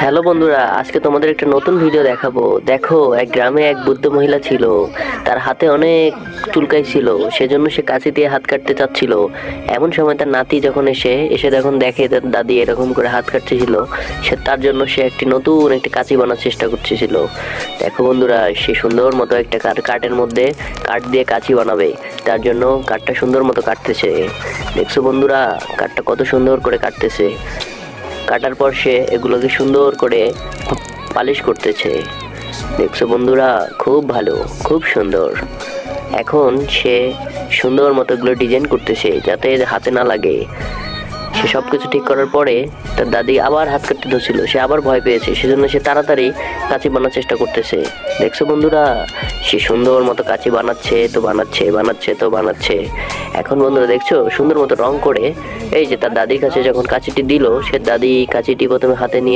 Hello বন্ধুরা, আজকে তোমাদের একটা নতুন ভিডিও দেখাবো। দেখো, এক গ্রামে এক বৃদ্ধ মহিলা ছিল। তার হাতে অনেক চুলকাই ছিল, সেজন্য সে কাঁচি দিয়ে হাত কাটতে চাচ্ছিল। এমন সময় তার নাতি যখন এসে যখন দেখে তার দাদি এরকম করে হাত কাটতেছিল, তার জন্য সে একটি কাঁচি বানার চেষ্টা করতেছিল। দেখো বন্ধুরা, সে সুন্দর মতো একটা কাঠের মধ্যে কাঠ দিয়ে কাঁচি বানাবে, তার জন্য কাঠটা সুন্দর মতো কাটতেছে। দেখছো বন্ধুরা, কাঠটা কত সুন্দর করে কাটতেছে। কাটার পর সে এগুলোকে সুন্দর করে পালিশ করতেছে। দেখছো বন্ধুরা, খুব ভালো, খুব সুন্দর। এখন সে সুন্দর মতো এগুলো ডিজাইন করতেছে যাতে হাতে না লাগে। সে সবকিছু ঠিক করার পরে তার দাদি আবার হাত কাটতে ধরছিল, সে আবার ভয় পেয়েছে, সেজন্য সে তাড়াতাড়ি কাঁচি বানার চেষ্টা করতেছে। দেখছো বন্ধুরা, সে সুন্দর মতো কাঁচি বানাচ্ছে। এখন বন্ধুরা দেখছো, সুন্দর মতো রং করে এই যে তার দাদির কাছে যখন কাঁচিটি দিল, সে দাদি কাঁচিটি প্রথমে হাতে নিয়ে